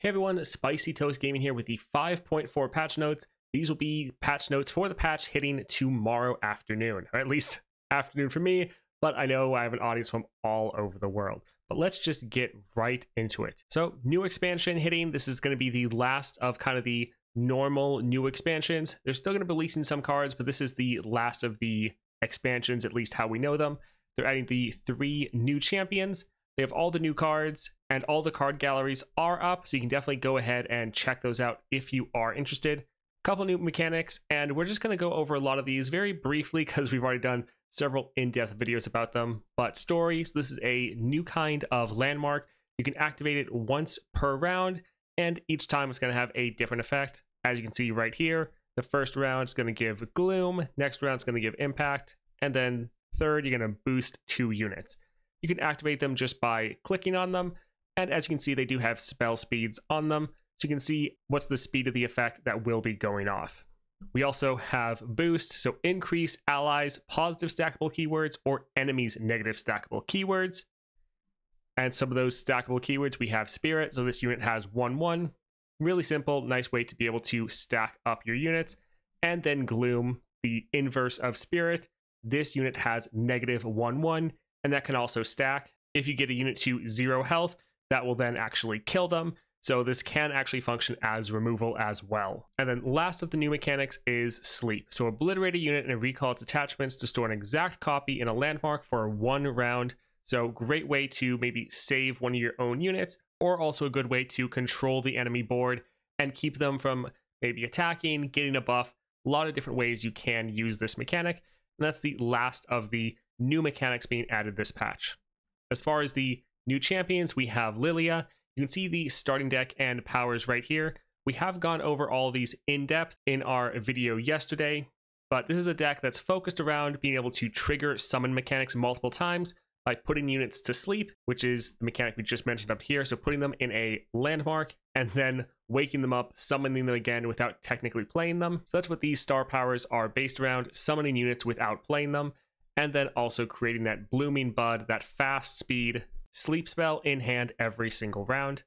Hey everyone, Spicy Toast Gaming here with the 5.4 patch notes. These will be patch notes for the patch hitting tomorrow afternoon, or at least afternoon for me, but I know I have an audience from all over the world. But let's just get right into it. So, new expansion hitting. This is going to be the last of kind of the normal new expansions. They're still going to be releasing some cards, but this is the last of the expansions, at least how we know them. They're adding the 3 new champions. They have all the new cards, and all the card galleries are up, so you can definitely go ahead and check those out if you are interested. A couple new mechanics, and we're just going to go over a lot of these very briefly because we've already done several in-depth videos about them. But stories, this is a new kind of landmark. You can activate it once per round, and each time it's going to have a different effect. As you can see right here, the first round is going to give Gloom, next round is going to give Impact, and then third, you're going to boost 2 units. You can activate them just by clicking on them, and as you can see, they do have spell speeds on them, so you can see what's the speed of the effect that will be going off. We also have boost, so increase allies' positive stackable keywords or enemies' negative stackable keywords. And some of those stackable keywords, we have spirit, so this unit has 1/1. Really simple, nice way to be able to stack up your units. And then gloom, the inverse of spirit. This unit has negative 1/1. And that can also stack. If you get a unit to 0 health, that will then actually kill them. So this can actually function as removal as well. And then last of the new mechanics is sleep. So obliterate a unit and recall its attachments to store an exact copy in a landmark for 1 round. So great way to maybe save one of your own units, or also a good way to control the enemy board and keep them from maybe attacking, getting a buff. A lot of different ways you can use this mechanic. And that's the last of the new mechanics being added this patch. As far as the new champions, we have Lilia. You can see the starting deck and powers right here. We have gone over all of these in depth in our video yesterday, but this is a deck that's focused around being able to trigger summon mechanics multiple times by putting units to sleep, which is the mechanic we just mentioned up here. So putting them in a landmark and then waking them up, summoning them again without technically playing them. So that's what these star powers are based around, summoning units without playing them. And then also creating that blooming bud, that fast speed sleep spell in hand every single round.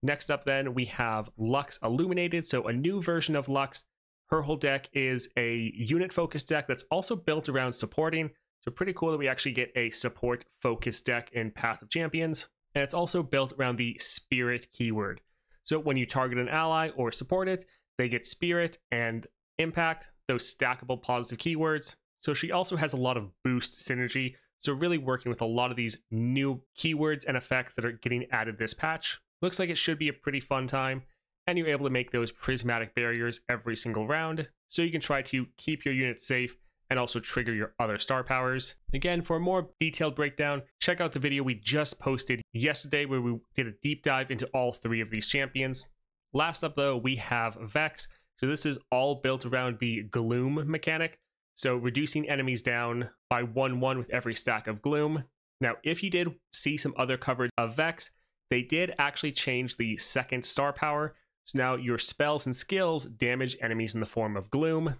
Next up then, we have Lux Illuminated, so a new version of Lux. Her whole deck is a unit focused deck that's also built around supporting. So pretty cool that we actually get a support focused deck in Path of Champions. And it's also built around the spirit keyword. So when you target an ally or support it, they get spirit and impact, those stackable positive keywords. So she also has a lot of boost synergy. So really working with a lot of these new keywords and effects that are getting added this patch. Looks like it should be a pretty fun time. And you're able to make those prismatic barriers every single round. So you can try to keep your units safe and also trigger your other star powers. Again, for a more detailed breakdown, check out the video we just posted yesterday where we did a deep dive into all 3 of these champions. Last up though, we have Vex. So this is all built around the Gloom mechanic. So reducing enemies down by 1/1 with every stack of Gloom. Now, if you did see some other coverage of Vex, they did actually change the second star power. So now your spells and skills damage enemies in the form of Gloom.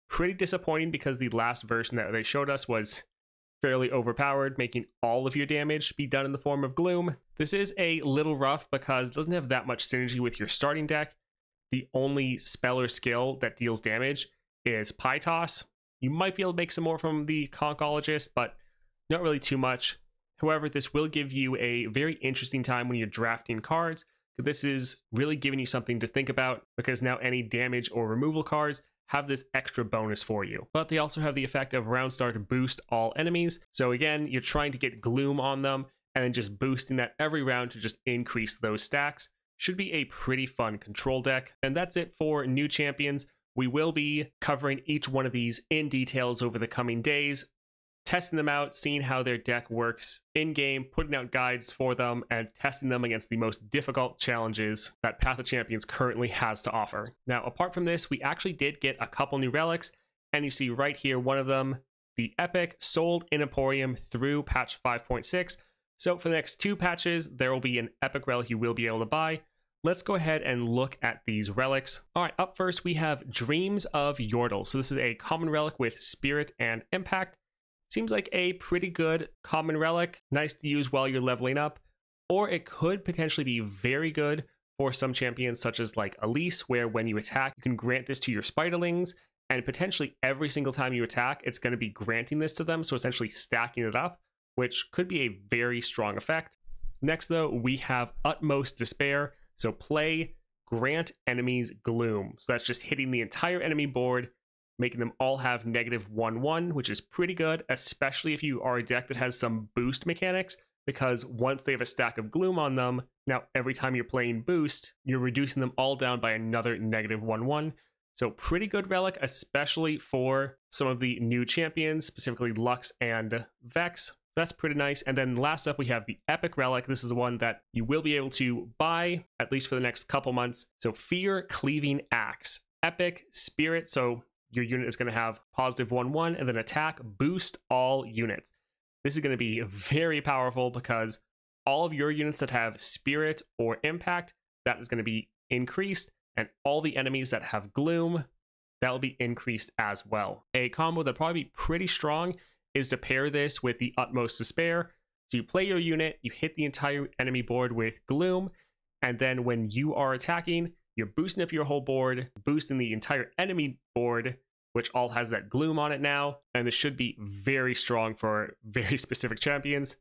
Pretty disappointing because the last version that they showed us was fairly overpowered, making all of your damage be done in the form of Gloom. This is a little rough because it doesn't have that much synergy with your starting deck. The only spell or skill that deals damage is Pie Toss. You might be able to make some more from the Concologist, but not really too much. However, this will give you a very interesting time when you're drafting cards. This is really giving you something to think about because now any damage or removal cards have this extra bonus for you. But they also have the effect of round start to boost all enemies. So again, you're trying to get Gloom on them and then just boosting that every round to just increase those stacks. Should be a pretty fun control deck. And that's it for new champions. We will be covering each one of these in details over the coming days, testing them out, seeing how their deck works in-game, putting out guides for them, and testing them against the most difficult challenges that Path of Champions currently has to offer. Now, apart from this, we actually did get a couple new relics, and you see right here one of them, the Epic, sold in Emporium through patch 5.6. So for the next 2 patches, there will be an Epic relic you will be able to buy. Let's go ahead and look at these relics. All right, up first we have Dreams of Yordle. So this is a common relic with Spirit and Impact. Seems like a pretty good common relic. Nice to use while you're leveling up. Or it could potentially be very good for some champions, such as like Elise, where when you attack, you can grant this to your spiderlings, and potentially every single time you attack, it's going to be granting this to them, so essentially stacking it up, which could be a very strong effect. Next, though, we have Utmost Despair. So play grant enemies gloom. So that's just hitting the entire enemy board, making them all have -1/1, which is pretty good, especially if you are a deck that has some boost mechanics, because once they have a stack of gloom on them, now every time you're playing boost, you're reducing them all down by another -1/1. So pretty good relic, especially for some of the new champions, specifically Lux and Vex. That's pretty nice. And then last up, we have the Epic Relic. This is the one that you will be able to buy, at least for the next couple months. So Fear Cleaving Axe. Epic Spirit. So your unit is going to have +1/1, and then attack, boost all units. This is going to be very powerful because all of your units that have Spirit or Impact, that is going to be increased. And all the enemies that have Gloom, that will be increased as well. A combo that'll probably be pretty strong is to pair this with the Utmost Despair. So you play your unit, you hit the entire enemy board with Gloom, and then when you are attacking, you're boosting up your whole board, boosting the entire enemy board, which all has that Gloom on it now, and this should be very strong for very specific champions,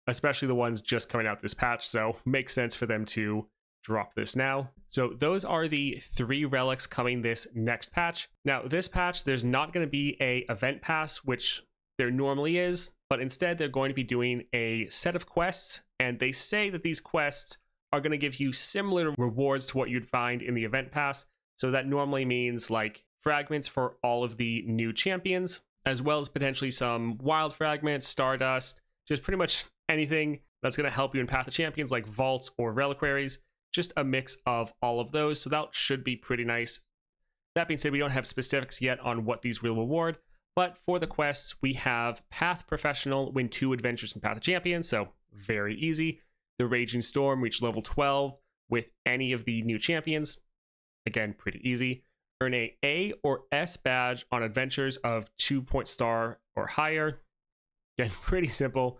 especially the ones just coming out this patch, so makes sense for them to drop this now. So those are the 3 relics coming this next patch. Now, this patch, there's not going to be a event pass, which there normally is, but instead they're going to be doing a set of quests, and they say that these quests are going to give you similar rewards to what you'd find in the event pass. So that normally means like fragments for all of the new champions, as well as potentially some wild fragments, stardust, just pretty much anything that's going to help you in Path of Champions like vaults or reliquaries, just a mix of all of those. So that should be pretty nice. That being said, we don't have specifics yet on what these will reward. But for the quests, we have Path Professional, win 2 adventures in Path of Champions, so very easy. The Raging Storm, reach level 12 with any of the new champions. Again, pretty easy. Earn A or S badge on adventures of 2-point star or higher. Again, pretty simple.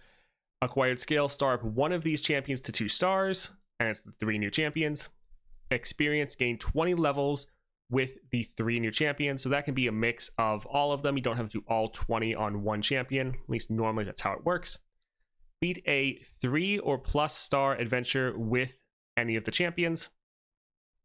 Acquired skill, star up one of these champions to 2 stars, and it's the 3 new champions. Experience, gain 20 levels with the 3 new champions, so that can be a mix of all of them. You don't have to do all 20 on one champion, at least normally that's how it works. Beat a 3 or plus star adventure with any of the champions,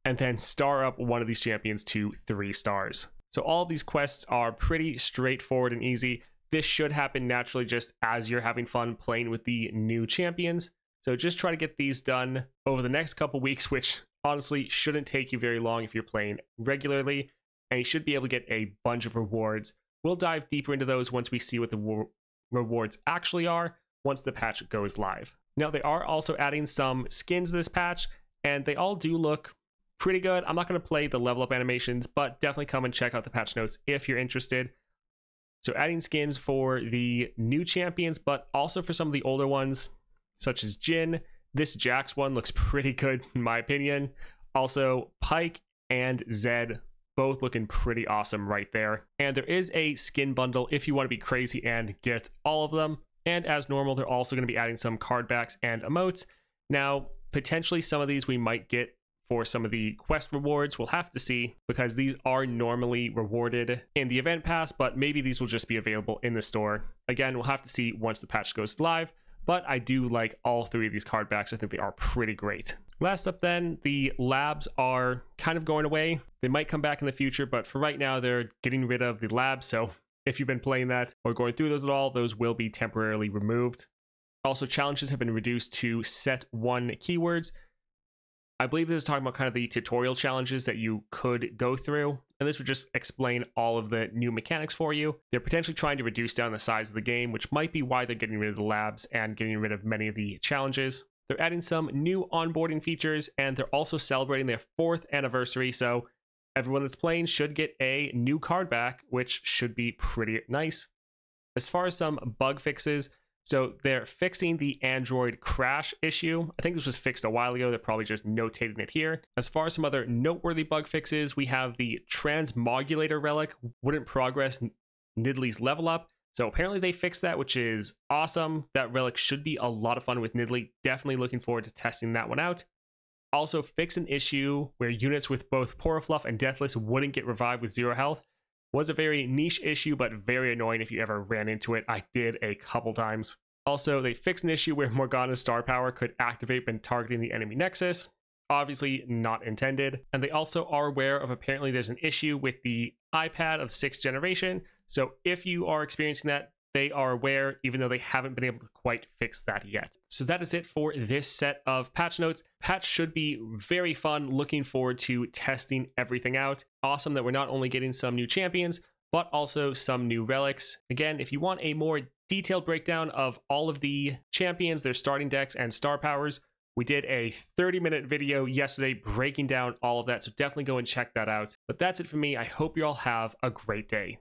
and then star up one of these champions to 3 stars. So all of these quests are pretty straightforward and easy. This should happen naturally just as you're having fun playing with the new champions. So just try to get these done over the next couple weeks, which honestly shouldn't take you very long if you're playing regularly, and you should be able to get a bunch of rewards. We'll dive deeper into those once we see what the rewards actually are once the patch goes live. Now, they are also adding some skins this patch, and they all do look pretty good. I'm not going to play the level up animations, but definitely come and check out the patch notes if you're interested. So adding skins for the new champions, but also for some of the older ones, such as Jin. This Jax one looks pretty good in my opinion. Also, Pike and Zed, both looking pretty awesome right there. And there is a skin bundle if you want to be crazy and get all of them. And as normal, they're also going to be adding some card backs and emotes. Now, potentially some of these we might get for some of the quest rewards. We'll have to see, because these are normally rewarded in the event pass, but maybe these will just be available in the store. Again, we'll have to see once the patch goes live. But I do like all 3 of these card backs. I think they are pretty great. Last up then, the labs are kind of going away. They might come back in the future, but for right now, they're getting rid of the labs. So if you've been playing that or going through those at all, those will be temporarily removed. Also, challenges have been reduced to set 1 keywords. I believe this is talking about kind of the tutorial challenges that you could go through, and this would just explain all of the new mechanics for you. They're potentially trying to reduce down the size of the game, which might be why they're getting rid of the labs and getting rid of many of the challenges. They're adding some new onboarding features, and they're also celebrating their 4th anniversary, so everyone that's playing should get a new card back, which should be pretty nice. As far as some bug fixes, so they're fixing the Android crash issue. I think this was fixed a while ago. They're probably just notating it here. As far as some other noteworthy bug fixes, we have the Transmogulator relic wouldn't progress Nidlee's level up. So apparently they fixed that, which is awesome. That relic should be a lot of fun with Nidlee. Definitely looking forward to testing that one out. Also fix an issue where units with both Porafluff and Deathless wouldn't get revived with 0 health. Was a very niche issue, but very annoying if you ever ran into it. I did a couple times. Also, they fixed an issue where Morgana's star power could activate when targeting the enemy nexus. Obviously not intended. And they also are aware of apparently there's an issue with the iPad of 6th generation. So if you are experiencing that, they are aware, even though they haven't been able to quite fix that yet. So that is it for this set of patch notes. Patch should be very fun. Looking forward to testing everything out. Awesome that we're not only getting some new champions, but also some new relics. Again, if you want a more detailed breakdown of all of the champions, their starting decks, and star powers, we did a 30-minute video yesterday breaking down all of that, so definitely go and check that out. But that's it for me. I hope you all have a great day.